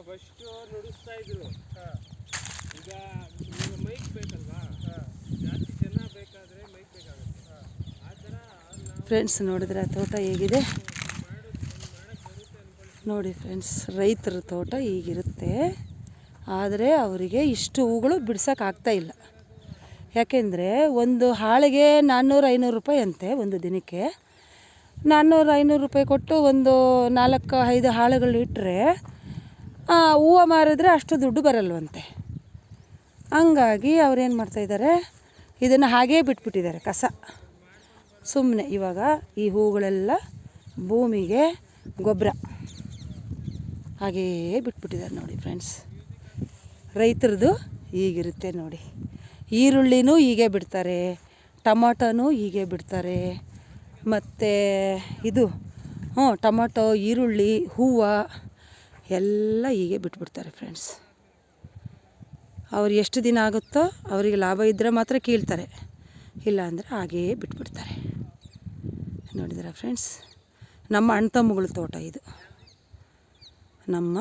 First ನುಡಿಸ್ತಾ ಇದ್ರು. ಈಗ mic ಬೇಕಲ್ವಾ, ಜಾಸ್ತಿ ಜನ ಬೇಕಾದರೆ ಮೈಕ್ ಬೇಕಾಗುತ್ತೆ. ಆ ಥರ ಫ್ರೆಂಡ್ಸ್ ನೋಡಿದ್ರೆ ತೋಟ ಹೇಗಿದೆ ನೋಡಿ ಫ್ರೆಂಡ್ಸ್. ರೈತರ ತೋಟ ಹೀಗಿರುತ್ತೆ. ಆದರೆ ಅವರಿಗೆ ಇಷ್ಟು ಹೂಗಳು ಬಿಡ್ಸೋಕ್ಕಾಗ್ತಾ ಇಲ್ಲ. ಯಾಕೆಂದರೆ ಒಂದು ಹಾಳೆಗೆ 400-500 ರೂಪಾಯಿ ಅಂತೆ ಒಂದು ದಿನಕ್ಕೆ. 400-500 ರೂಪಾಯಿ ಕೊಟ್ಟು ಒಂದು 4-5 ಹಾಳೆಗಳು ಇಟ್ಟರೆ ಹೂವು ಮಾರಿದ್ರೆ ಅಷ್ಟು ದುಡ್ಡು ಬರಲ್ವಂತೆ. ಹಂಗಾಗಿ ಅವ್ರೇನು ಮಾಡ್ತಾಯಿದ್ದಾರೆ, ಇದನ್ನು ಹಾಗೇ ಬಿಟ್ಬಿಟ್ಟಿದ್ದಾರೆ ಕಸ ಸುಮ್ಮನೆ. ಇವಾಗ ಈ ಹೂಗಳೆಲ್ಲ ಭೂಮಿಗೆ ಗೊಬ್ಬರ ಹಾಗೇ ಬಿಟ್ಬಿಟ್ಟಿದ್ದಾರೆ ನೋಡಿ ಫ್ರೆಂಡ್ಸ್. ರೈತರದು ಹೀಗಿರುತ್ತೆ ನೋಡಿ. ಈರುಳ್ಳಿನೂ ಹೀಗೆ ಬಿಡ್ತಾರೆ, ಟೊಮಾಟೋನೂ ಹೀಗೆ ಬಿಡ್ತಾರೆ, ಮತ್ತು ಇದು ಟೊಮಾಟೊ, ಈರುಳ್ಳಿ, ಹೂವು ಎಲ್ಲ ಹೀಗೆ ಬಿಟ್ಬಿಡ್ತಾರೆ ಫ್ರೆಂಡ್ಸ್. ಅವ್ರು ಎಷ್ಟು ದಿನ ಆಗುತ್ತೋ ಅವರಿಗೆ ಲಾಭ ಇದ್ದರೆ ಮಾತ್ರ ಕೀಳ್ತಾರೆ, ಇಲ್ಲ ಅಂದರೆ ಹಾಗೇ ಬಿಟ್ಬಿಡ್ತಾರೆ. ನೋಡಿದ್ದೀರಾ ಫ್ರೆಂಡ್ಸ್, ನಮ್ಮ ಅಣ್ಣ ತಮ್ಮಗಳ ತೋಟ ಇದು. ನಮ್ಮ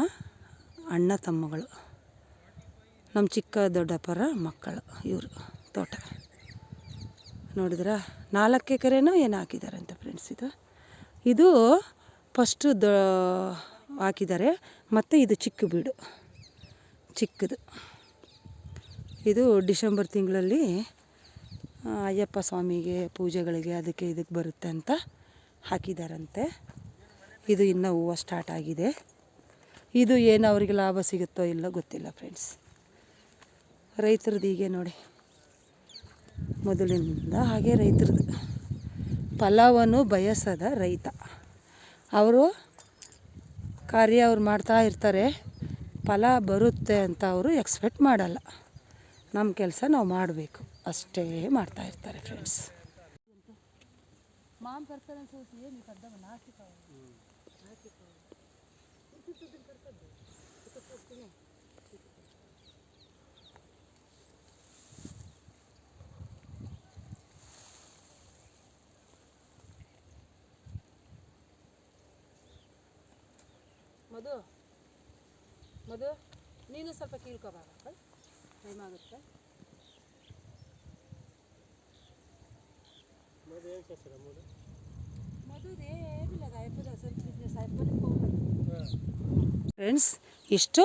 ಅಣ್ಣ ತಮ್ಮಗಳು, ನಮ್ಮ ಚಿಕ್ಕ ದೊಡ್ಡಪ್ಪರ ಮಕ್ಕಳು ಇವರು ತೋಟ. ನೋಡಿದ್ರಾ 4 ಎಕರೆನೋ ಏನು ಹಾಕಿದ್ದಾರಂತೆ ಫ್ರೆಂಡ್ಸ್. ಇದು ಫಸ್ಟು ಹಾಕಿದ್ದಾರೆ, ಮತ್ತು ಇದು ಚಿಕ್ಕ ಬೀಡು, ಚಿಕ್ಕದು. ಇದು ಡಿಸೆಂಬರ್ ತಿಂಗಳಲ್ಲಿ ಅಯ್ಯಪ್ಪ ಸ್ವಾಮಿಗೆ ಪೂಜೆಗಳಿಗೆ ಅದಕ್ಕೆ ಇದಕ್ಕೆ ಬರುತ್ತೆ ಅಂತ ಹಾಕಿದ್ದಾರಂತೆ. ಇದು ಇನ್ನೂ ಹೂವು ಸ್ಟಾರ್ಟ್ ಆಗಿದೆ. ಇದು ಏನು ಅವರಿಗೆ ಲಾಭ ಸಿಗುತ್ತೋ ಇಲ್ಲೋ ಗೊತ್ತಿಲ್ಲ ಫ್ರೆಂಡ್ಸ್. ರೈತರದ್ದು ಹೀಗೆ ನೋಡಿ, ಮೊದಲಿನಿಂದ ಹಾಗೆ ರೈತರದ್ದು. ಫಲವನ್ನು ಬಯಸದ ರೈತ, ಅವರು ಕಾರ್ಯ ಅವ್ರು ಮಾಡ್ತಾ ಇರ್ತಾರೆ, ಫಲ ಬರುತ್ತೆ ಅಂತ ಅವರು ಎಕ್ಸ್ಪೆಕ್ಟ್ ಮಾಡಲ್ಲ. ನಮ್ಮ ಕೆಲಸ ನಾವು ಮಾಡಬೇಕು ಅಷ್ಟೇ ಮಾಡ್ತಾ ಇರ್ತಾರೆ ಫ್ರೆಂಡ್ಸ್. ಮಧು ನೀನು ಸ್ವಲ್ಪ ಕೀಳ್ಕೊಬಾರ, ಟೈಮ್ ಆಗುತ್ತೆ. ಫ್ರೆಂಡ್ಸ್ ಇಷ್ಟು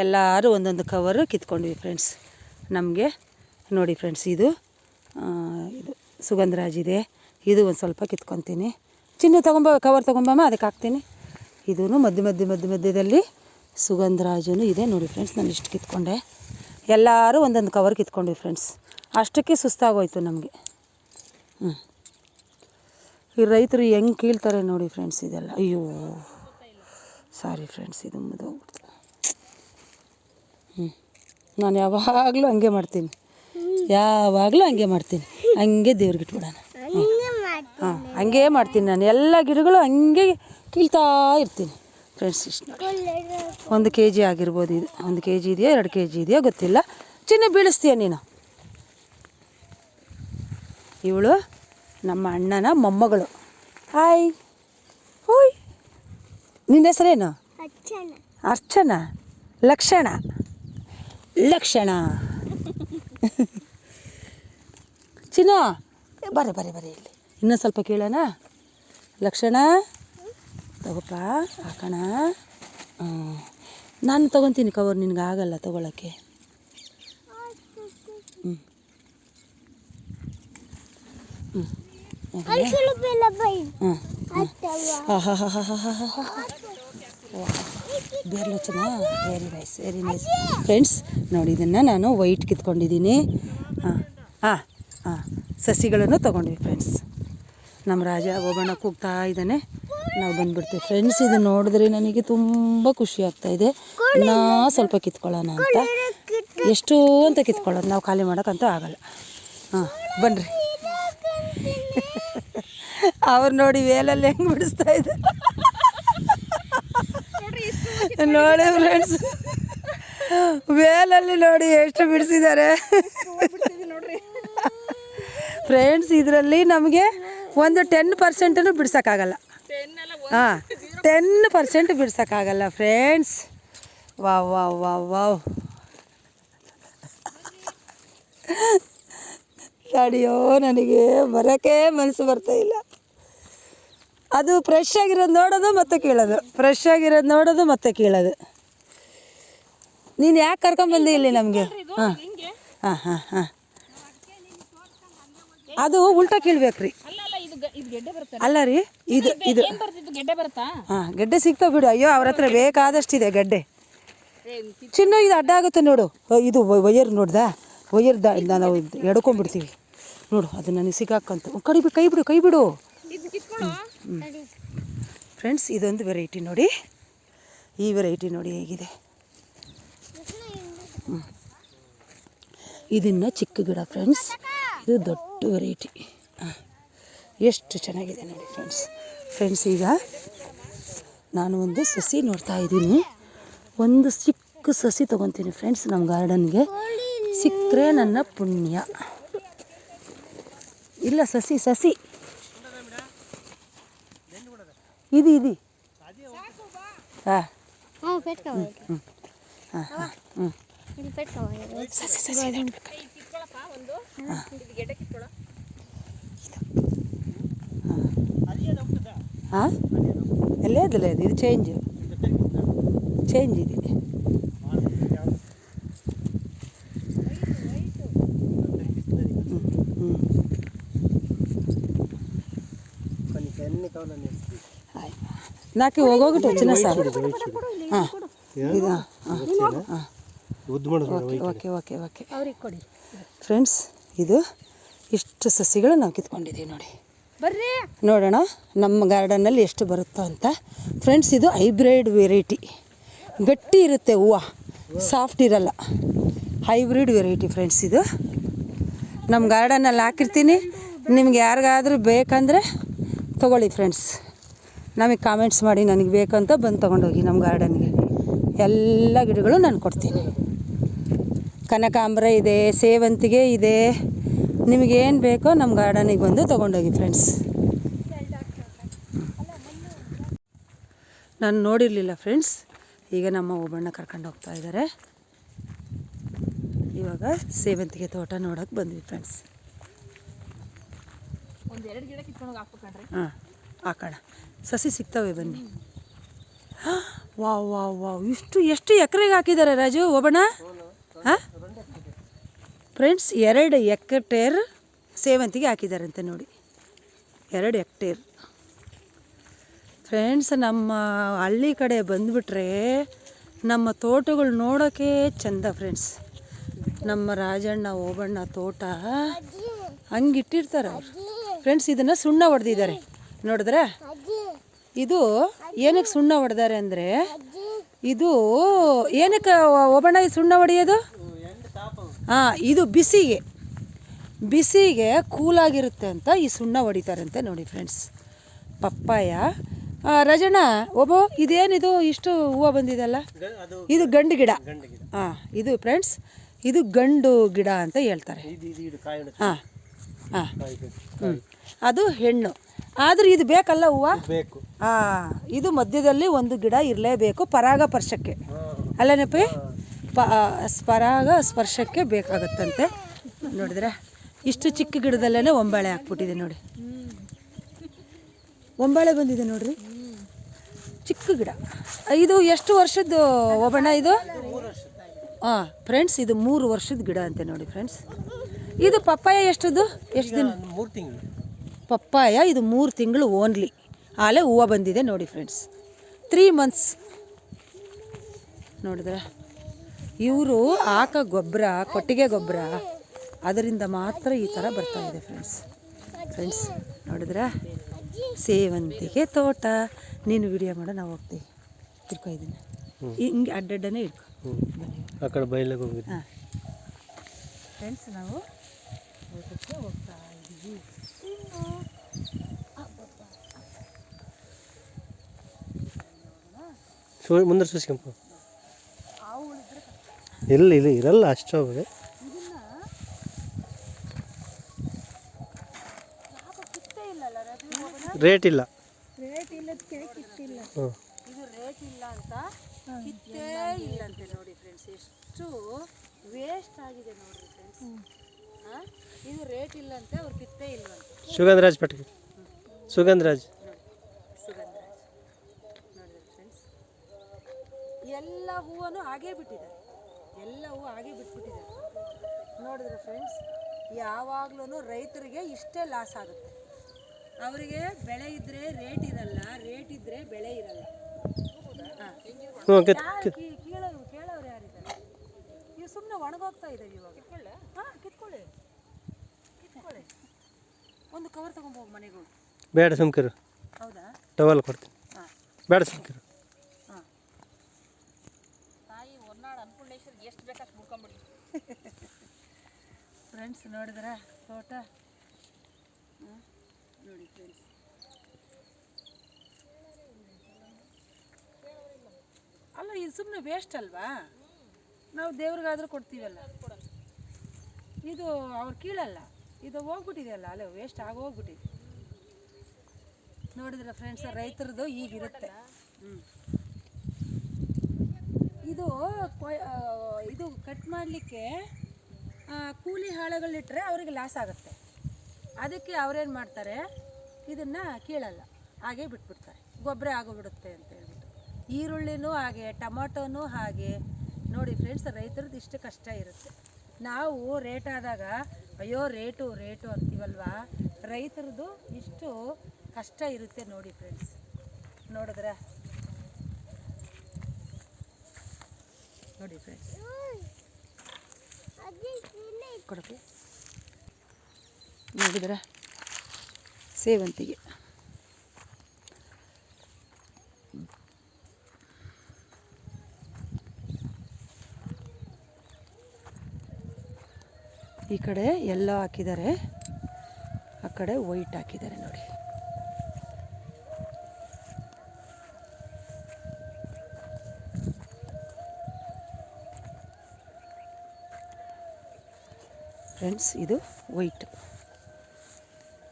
ಎಲ್ಲರೂ ಒಂದೊಂದು ಕವರು ಕಿತ್ಕೊಂಡ್ವಿ ಫ್ರೆಂಡ್ಸ್. ನಮಗೆ ನೋಡಿ ಫ್ರೆಂಡ್ಸ್, ಇದು ಸುಗಂಧರಾಜ್ ಇದೆ. ಇದು ಒಂದು ಸ್ವಲ್ಪ ಕಿತ್ಕೊತೀನಿ. ಚಿನ್ನ ಕವರ್ ತೊಗೊಂಬಮ್ಮ, ಅದಕ್ಕೆ ಹಾಕ್ತೀನಿ. ಇದೂ ಮಧ್ಯದಲ್ಲಿ ಸುಗಂಧರಾಜನೂ ಇದೆ ನೋಡಿ ಫ್ರೆಂಡ್ಸ್. ನಾನು ಇಷ್ಟು ಕಿತ್ಕೊಂಡೆ. ಎಲ್ಲರೂ ಒಂದೊಂದು ಕವರ್ ಕಿತ್ಕೊಂಡ್ವಿ ಫ್ರೆಂಡ್ಸ್. ಅಷ್ಟಕ್ಕೆ ಸುಸ್ತಾಗೋಯ್ತು ನಮಗೆ. ಈ ರೈತರು ಹೆಂಗೆ ಕೀಳ್ತಾರೆ ನೋಡಿ ಫ್ರೆಂಡ್ಸ್ ಇದೆಲ್ಲ. ಅಯ್ಯೋ ಸಾರಿ ಫ್ರೆಂಡ್ಸ್, ಇದು ಮುಗಿದೋಗ್ಬಿಡ್ತು. ನಾನು ಯಾವಾಗಲೂ ಹಂಗೆ ಮಾಡ್ತೀನಿ, ಹಂಗೆ ದೇವ್ರಿಗೆ ಇಟ್ಬಿಡೋಣ. ಹಂಗೆ ಮಾಡ್ತೀನಿ ನಾನು. ಎಲ್ಲ ಗಿಡಗಳು ಹಂಗೆ ಕೀಳ್ತಾ ಇರ್ತೀನಿ ಫ್ರೆಂಡ್ಸ್. ಇಷ್ಟು ನೋಡಿ, 1 kg ಆಗಿರ್ಬೋದು ಇದು. 1 kg ಇದೆಯಾ 2 kg ಇದೆಯಾ ಗೊತ್ತಿಲ್ಲ. ಚಿನ್ನ ಬೀಳಿಸ್ತೀಯ ನೀನು. ಇವಳು ನಮ್ಮ ಅಣ್ಣನ ಮೊಮ್ಮಗಳು. ಹಾಯ್ ಹೋಯ್, ನಿನ್ನ ಹೆಸರೇನು? ಅರ್ಚನಾ. ಲಕ್ಷಣ ಚಿನ್ನ ಬರೀ ಇಲ್ಲಿ ಇನ್ನೂ ಸ್ವಲ್ಪ ಕೇಳೋಣ. ಲಕ್ಷಣ ತಗೋಪ್ಪ, ಹಾಕೋಣ. ನಾನು ತೊಗೊತೀನಿ ಕವರ್, ನಿನಗೆ ಆಗಲ್ಲ ತೊಗೊಳಕ್ಕೆ. ಬೇರ್ಲೋಚನ ವೆರಿ ನೈಸ್ ಫ್ರೆಂಡ್ಸ್. ನೋಡಿ, ಇದನ್ನು ನಾನು ವೈಟ್ ಕಿತ್ಕೊಂಡಿದ್ದೀನಿ. ಸಸಿಗಳನ್ನು ತೊಗೊಂಡ್ವಿ ಫ್ರೆಂಡ್ಸ್. ನಮ್ಮ ರಾಜ ಒಬ್ಬಣ್ಣ ಕೂಗ್ತಾ ಇದ್ದಾನೆ, ನಾವು ಬಂದುಬಿಡ್ತೀವಿ ಫ್ರೆಂಡ್ಸ್. ಇದು ನೋಡಿದ್ರೆ ನನಗೆ ತುಂಬ ಖುಷಿ ಆಗ್ತಾಯಿದೆ. ಇನ್ನೂ ಸ್ವಲ್ಪ ಕಿತ್ಕೊಳ್ಳೋಣ ಅಂತ. ಎಷ್ಟು ಅಂತ ಕಿತ್ಕೊಳ್ಳೋದು, ನಾವು ಖಾಲಿ ಮಾಡೋಕ್ಕಂತೂ ಆಗಲ್ಲ. ಬನ್ನಿರಿ. ಅವ್ರು ನೋಡಿ ವೇಲಲ್ಲಿ ಹೆಂಗೆ ಬಿಡಿಸ್ತಾ ಇದೆ ನೋಡಿ ಫ್ರೆಂಡ್ಸ್. ವೇಲಲ್ಲಿ ನೋಡಿ ಎಷ್ಟು ಬಿಡಿಸಿದ್ದಾರೆ ಫ್ರೆಂಡ್ಸ್. ಇದರಲ್ಲಿ ನಮಗೆ ಒಂದು 10% ಬಿಡ್ಸೋಕ್ಕಾಗಲ್ಲ. 10% ಬಿಡ್ಸೋಕ್ಕಾಗಲ್ಲ friends. Wow wow wow wow. ತಡಿಯೋ, ನನಗೆ ಬರೋಕ್ಕೆ ಮನಸ್ಸು ಬರ್ತಾ ಇಲ್ಲ. ಅದು ಫ್ರೆಶ್ ಆಗಿರೋದು ನೋಡೋದು ಮತ್ತೆ ಕೀಳೋದು, ಫ್ರೆಶ್ ಆಗಿರೋದು ನೋಡೋದು ಮತ್ತೆ ಕೀಳೋದು. ನೀನು ಯಾಕೆ ಕರ್ಕೊಂಬಂದಿ ಇಲ್ಲಿ ನಮಗೆ? ಹಾಂ ಹಾಂ ಹಾಂ ಹಾಂ. ಅದು ಉಲ್ಟಾ ಕೀಳ್ಬೇಕ್ರಿ. ಅಲ್ಲ ರೀ, ಇದು ಇದು ಹಾಂ, ಗೆಡ್ಡೆ ಸಿಗ್ತಾವೆ ಬಿಡು. ಅಯ್ಯೋ, ಅವ್ರ ಹತ್ರ ಬೇಕಾದಷ್ಟಿದೆ ಗೆಡ್ಡೆ. ಚಿನ್ನ ಇದು ಅಡ್ಡ ಆಗುತ್ತೆ ನೋಡು. ಇದು ವಯರ್ ನೋಡ್ದಾ, ವಯರ್ ನಾವು ಎಡ್ಕೊಂಡ್ಬಿಡ್ತೀವಿ ನೋಡು, ಅದು ನನಗೆ ಸಿಕ್ಕಾಕಂತ. ಕೈ ಬಿಡು. ಫ್ರೆಂಡ್ಸ್, ಇದೊಂದು ವೆರೈಟಿ ನೋಡಿ. ಈ ವೆರೈಟಿ ನೋಡಿ ಹೇಗಿದೆ. ಇದನ್ನು ಚಿಕ್ಕ ಗಿಡ ಫ್ರೆಂಡ್ಸ್, ಇದು ದೊಡ್ಡ ವೆರೈಟಿ. ಎಷ್ಟು ಚೆನ್ನಾಗಿದೆ ನೋಡಿ ಫ್ರೆಂಡ್ಸ್. ಈಗ ನಾನು ಒಂದು ಸಸಿ ನೋಡ್ತಾ ಇದ್ದೀನಿ. ಒಂದು ಚಿಕ್ಕ ಸಸಿ ತೊಗೊತೀನಿ ಫ್ರೆಂಡ್ಸ್. ನಮ್ಮ ಗಾರ್ಡನ್ಗೆ ಸಿಕ್ಕರೆ ನನ್ನ ಪುಣ್ಯ. ಇಲ್ಲ, ಸಸಿ ಇದು ಹಾಂ ಹಾಂ ಎಲ್ಲೇದಿಲ್ಲ, ಇದು ಚೇಂಜ್ ಇದೆ. ನಾಲ್ಕು ಹೋಗೋಗಿಟ್ಟು ಚಿನ್ನ ಸಾರು. ಹಾಂ, ಇದು ಓಕೆ ಫ್ರೆಂಡ್ಸ್, ಇದು ಇಷ್ಟು ಸಸಿಗಳು ನಾವು ಕಿತ್ಕೊಂಡಿದ್ದೀವಿ ನೋಡಿ. ಬರ್ರಿ ನೋಡೋಣ ನಮ್ಮ ಗಾರ್ಡನ್ನಲ್ಲಿ ಎಷ್ಟು ಬರುತ್ತೋ ಅಂತ. ಫ್ರೆಂಡ್ಸ್, ಇದು ಹೈಬ್ರಿಡ್ ವೆರೈಟಿ. ಗಟ್ಟಿ ಇರುತ್ತೆ ಹೂವು, ಸಾಫ್ಟ್ ಇರಲ್ಲ. Hybrid variety friends. ಇದು ನಮ್ಮ ಗಾರ್ಡನಲ್ಲಿ ಹಾಕಿರ್ತೀನಿ. ನಿಮ್ಗೆ ಯಾರಿಗಾದ್ರೂ ಬೇಕಂದರೆ ತೊಗೊಳ್ಳಿ ಫ್ರೆಂಡ್ಸ್. ನಮಗೆ ಕಾಮೆಂಟ್ಸ್ ಮಾಡಿ, ನನಗೆ ಬೇಕಂತ ಬಂದು ತೊಗೊಂಡೋಗಿ. ನಮ್ಮ ಗಾರ್ಡನ್ಗೆ ಎಲ್ಲ ಗಿಡಗಳು ನಾನು ಕೊಡ್ತೀನಿ. ಕನಕಾಂಬರ ಇದೆ, ಸೇವಂತಿಗೆ ಇದೆ. ನಿಮಗೇನು ಬೇಕೋ ನಮ್ಮ ಗಾರ್ಡನಿಗೆ ಬಂದು ತೊಗೊಂಡೋಗಿ ಫ್ರೆಂಡ್ಸ್. ನಾನು ನೋಡಿರಲಿಲ್ಲ ಫ್ರೆಂಡ್ಸ್. ಈಗ ನಮ್ಮ ಒಬ್ಬಣ್ಣ ಕರ್ಕೊಂಡು ಹೋಗ್ತಾ ಇದ್ದಾರೆ. ಇವಾಗ ಸೇವಂತಿಗೆ ತೋಟ ನೋಡೋಕೆ ಬಂದ್ವಿ ಫ್ರೆಂಡ್ಸ್. ಹಾಂ, ಹಾಕೋಣ. ಸಸಿ ಸಿಗ್ತವೆ, ಬನ್ನಿ. ವಾವ್. ಎಷ್ಟು ಎಕರೆಗೆ ಹಾಕಿದ್ದಾರೆ ರಾಜು ಒಬ್ಬಣ್ಣ? ಹಾಂ ಫ್ರೆಂಡ್ಸ್, 2 ಹೆಕ್ಟೇರ್ ಸೇವಂತಿಗೆ ಹಾಕಿದ್ದಾರಂತೆ ನೋಡಿ. 2 ಹೆಕ್ಟೇರ್ ಫ್ರೆಂಡ್ಸ್. ನಮ್ಮ ಹಳ್ಳಿ ಕಡೆ ಬಂದುಬಿಟ್ರೆ ನಮ್ಮ ತೋಟಗಳು ನೋಡೋಕ್ಕೆ ಚೆಂದ ಫ್ರೆಂಡ್ಸ್. ನಮ್ಮ ರಾಜಣ್ಣ ಓಬಣ್ಣ ತೋಟ ಹಂಗಿಟ್ಟಿರ್ತಾರೆ ಅವರು ಫ್ರೆಂಡ್ಸ್. ಇದನ್ನು ಸುಣ್ಣ ಹೊಡೆದಿದ್ದಾರೆ ನೋಡಿದ್ರೆ. ಇದು ಏನಕ್ಕೆ ಸುಣ್ಣ ಹೊಡೆದಾರೆ ಅಂದರೆ, ಇದು ಏನಕ್ಕೆ ಓಬಣ್ಣ ಈ ಸುಣ್ಣ ಹೊಡೆಯೋದು? ಹಾಂ, ಇದು ಬಿಸಿಗೆ ಕೂಲಾಗಿರುತ್ತೆ ಅಂತ ಈ ಸುಣ್ಣ ಹೊಡಿತಾರಂತೆ ನೋಡಿ ಫ್ರೆಂಡ್ಸ್. ಪಪ್ಪಾಯ. ರಾಜಣ್ಣ ಇದೇನಿದು ಇಷ್ಟು ಹೂವು ಬಂದಿದೆಲ್ಲ? ಇದು ಗಂಡು ಗಿಡ. ಹಾಂ, ಇದು ಫ್ರೆಂಡ್ಸ್, ಇದು ಗಂಡು ಗಿಡ ಅಂತ ಹೇಳ್ತಾರೆ. ಹಾಂ ಹಾಂ, ಅದು ಹೆಣ್ಣು. ಆದ್ರೆ ಇದು ಬೇಕಲ್ಲ ಹೂವು? ಬೇಕು. ಇದು ಮಧ್ಯದಲ್ಲಿ ಒಂದು ಗಿಡ ಇರಲೇಬೇಕು ಪರಾಗಸ್ಪರ್ಶಕ್ಕೆ. ಅಲ್ಲನಪ್ಪಿ? ಪರಾಗಸ್ಪರ್ಶಕ್ಕೆ ಬೇಕಾಗುತ್ತಂತೆ. ನೋಡಿದ್ರೆ ಇಷ್ಟು ಚಿಕ್ಕ ಗಿಡದಲ್ಲೇ ಒಂಬಾಳೆ ಹಾಕ್ಬಿಟ್ಟಿದೆ ನೋಡಿ. ಒಂಬಾಳೆ ಬಂದಿದೆ ನೋಡ್ರಿ, ಚಿಕ್ಕ ಗಿಡ. ಇದು ಎಷ್ಟು ವರ್ಷದ್ದು ಒಬ್ಬಣ್ಣ ಇದು? ಹಾಂ ಫ್ರೆಂಡ್ಸ್, ಇದು 3 ವರ್ಷದ ಗಿಡ ಅಂತೆ ನೋಡಿ ಫ್ರೆಂಡ್ಸ್. ಇದು ಪಪ್ಪಾಯ ಎಷ್ಟು ದಿನ? 3 ತಿಂಗಳು ಪಪ್ಪಾಯ. ಇದು 3 ತಿಂಗಳು ಓನ್ಲಿ. ಆಲೇ ಹೂವು ಬಂದಿದೆ ನೋಡಿ ಫ್ರೆಂಡ್ಸ್. 3 ಮಂತ್ಸ್ ನೋಡಿದ್ರೆ. ಇವರು ಹಾಕೋ ಗೊಬ್ಬರ, ಕೊಟ್ಟಿಗೆ ಗೊಬ್ಬರ, ಅದರಿಂದ ಮಾತ್ರ ಈ ಥರ ಬರ್ತಾ ಇದೆ ಫ್ರೆಂಡ್ಸ್. ನೋಡಿದ್ರೆ ಸೇವಂತಿಗೆ ತೋಟ. ನೀನು ವಿಡಿಯೋ ಮಾಡೋ, ನಾವು ಹೋಗ್ತೀವಿ. ಇಟ್ಕೊ ಇದನ್ನು ಹಿಂಗೆ ಅಡ್ಡಡ್ಡನೇ ಇಟ್ಕೊ. ಆ ಕಡೆ ಬಯಲಿಗೆ ಹೋಗಿದ್ವಿ. ಹಾಂ ಫ್ರೆಂಡ್ಸ್, ನಾವು ಊಟಕ್ಕೆ ಹೋಗ್ತಾ ಇದ್ದೀವಿ. ಮುಂದೆ ಸುಸ್ಕೊಂಪ ಎಲ್ಲಿ ಇರಲ್ಲ ಅಷ್ಟು. ರೇಟ್ ಇಲ್ಲ. ಇದು ರೇಟ್ ಇಲ್ಲ ಅಂತ ಕಿತ್ತೇ ಇಲ್ಲಂತೆ ನೋಡಿ ಫ್ರೆಂಡ್ಸ್, ಎಷ್ಟು ವೇಸ್ಟ್ ಆಗಿದೆ ನೋಡ್ರಿ ಫ್ರೆಂಡ್ಸ್. ಇದು ರೇಟ್ ಇಲ್ಲಂತೆ, ಅವ್ರು ಕಿತ್ತೇ ಇಲ್ವಂತೆ. ಸುಗಂಧರಾಜ್ ಪಟ್ಟಿ, ಸುಗಂಧರಾಜ್ ಸುಗಂಧರಾಜ್ ನೋಡಿದ್ರೆ ಫ್ರೆಂಡ್ಸ್, ಎಲ್ಲ ಹೂವನ್ನು ಹಾಗೇ ಬಿಟ್ಟಿದ್ದಾರೆ, ಎಲ್ಲ ಹೂವು ಹಾಗೆ ಬಿಟ್ಬಿಟ್ಟಿದ್ದಾರೆ. ನೋಡಿದ್ರೆ ಫ್ರೆಂಡ್ಸ್, ಯಾವಾಗ್ಲೂ ರೈತರಿಗೆ ಇಷ್ಟೇ ಲಾಸ್ ಆಗುತ್ತೆ. ಅವರಿಗೆ ಬೆಳೆ ಇದ್ದರೆ ರೇಟ್ ಇರಲ್ಲ, ರೇಟ್ ಇದ್ದರೆ ಬೆಳೆ ಇರಲ್ಲ. ಕೇಳೋರು ಯಾರಿದ್ದಾರೆ? ಇವು ಸುಮ್ಮನೆ ಒಣಗೋಗ್ತಾ ಇದ್ದಾವೆ ಇವಾಗ. ಹಾಂ, ಕಿತ್ಕೊಳ್ಳಿ. ಒಂದು ಕವರ್ ತೊಗೊಂಬೋಗಿ ಮನೆಗೆ ಹೋಗಿ. ಬೇಡ ಸುಮ್ಕಿರು. ಹೌದಾ? ಟವಲ್ ಕೊಡ್ತೀನಿ. ಹಾಂ, ಬೇಡ ಸುಮ್ಕಿರು. ಹಾಂ, ತಾಯಿ ಹೊರನಾಡು ಅನ್ನಪೂರ್ಣೇಶ್ವರಿಗೆ ಎಷ್ಟು ಬೇಕಾಷ್ಟು ಮುಡ್ಕೊಂಬಿಡಿ. ಫ್ರೆಂಡ್ಸ್ ನೋಡಿದ್ರ ತೋಟ ನೋಡಿ ಫ್ರೆಂಡ್ಸ್, ಅಲ್ಲ ಇದು ಸುಮ್ಮನೆ ವೇಸ್ಟ್ ಅಲ್ವಾ? ನಾವು ದೇವ್ರಿಗಾದ್ರೂ ಕೊಡ್ತೀವಲ್ಲ, ಇದು ಅವ್ರು ಕೀಳಲ್ಲ, ಇದು ಹೋಗ್ಬಿಟ್ಟಿದೆಯಲ್ಲ, ಅಲ್ಲೇ ವೇಸ್ಟ್ ಆಗೋಗ್ಬಿಟ್ಟಿದೆ. ನೋಡಿದ್ರೆ ಫ್ರೆಂಡ್ಸ್, ರೈತರದು ಈಗಿರುತ್ತೆ. ಇದು ಇದು ಕಟ್ ಮಾಡಲಿಕ್ಕೆ ಕೂಲಿ ಆಳುಗಳಿಟ್ಟರೆ ಅವರಿಗೆ ಲಾಸ್ ಆಗುತ್ತೆ. ಅದಕ್ಕೆ ಅವರೇನು ಮಾಡ್ತಾರೆ, ಇದನ್ನು ಕೀಳಲ್ಲ, ಹಾಗೆ ಬಿಟ್ಬಿಡ್ತಾರೆ, ಗೊಬ್ಬರ ಆಗೋಗ್ಬಿಡುತ್ತೆ ಅಂತ ಹೇಳ್ಬಿಟ್ಟು. ಈರುಳ್ಳಿನೂ ಹಾಗೆ, ಟೊಮೊಟೊನೂ ಹಾಗೆ. ನೋಡಿ ಫ್ರೆಂಡ್ಸ್, ರೈತರದ್ದು ಇಷ್ಟು ಕಷ್ಟ ಇರುತ್ತೆ. ನಾವು ರೇಟ್ ಆದಾಗ ಅಯ್ಯೋ ರೇಟು ರೇಟು ಅಂತೀವಲ್ವಾ, ರೈತರದ್ದು ಇಷ್ಟು ಕಷ್ಟ ಇರುತ್ತೆ ನೋಡಿ ಫ್ರೆಂಡ್ಸ್. ನೋಡಿದ್ರೆ ನೋಡಿ ಫ್ರೆಂಡ್ಸ್, ಕೊಡಕ್ಕೆ ನೋಡಿದ್ರೆ ಸೇವಂತಿಗೆ ಈ ಕಡೆ ಎಲ್ಲೋ ಹಾಕಿದ್ದಾರೆ, ಆ ಕಡೆ ವೈಟ್ ಹಾಕಿದ್ದಾರೆ ನೋಡಿ. ಫ್ರೆಂಡ್ಸ್, ಇದು ವೈಟ್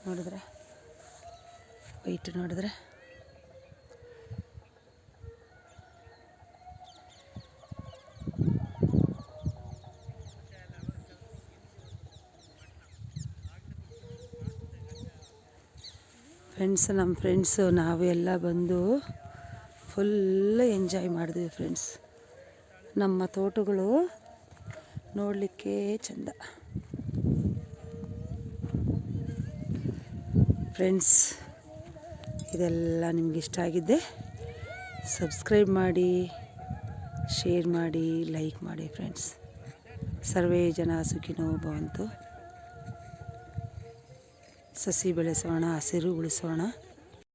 ನೋಡಿದ್ರೆ, ವೈಟ್ ನೋಡಿದ್ರೆ ಫ್ರೆಂಡ್ಸ್, ನಮ್ಮ ಫ್ರೆಂಡ್ಸು ನಾವು ಎಲ್ಲ ಬಂದು ಫುಲ್ ಎಂಜಾಯ್ ಮಾಡಿದ್ವಿ ಫ್ರೆಂಡ್ಸ್. ನಮ್ಮ ತೋಟಗಳು ನೋಡಲಿಕ್ಕೆ ಚೆಂದ ಫ್ರೆಂಡ್ಸ್. ಇದೆಲ್ಲ ನಿಮ್ಗೆ ಇಷ್ಟ ಆಗಿದ್ದೆ ಸಬ್ಸ್ಕ್ರೈಬ್ ಮಾಡಿ, ಶೇರ್ ಮಾಡಿ, ಲೈಕ್ ಮಾಡಿ ಫ್ರೆಂಡ್ಸ್. ಸರ್ವೇ ಜನ ಸುಖಿನೋ ಭವಂತು. ಸಸಿ ಬೆಳೆಸೋಣ, ಹಸಿರು ಉಳಿಸೋಣ.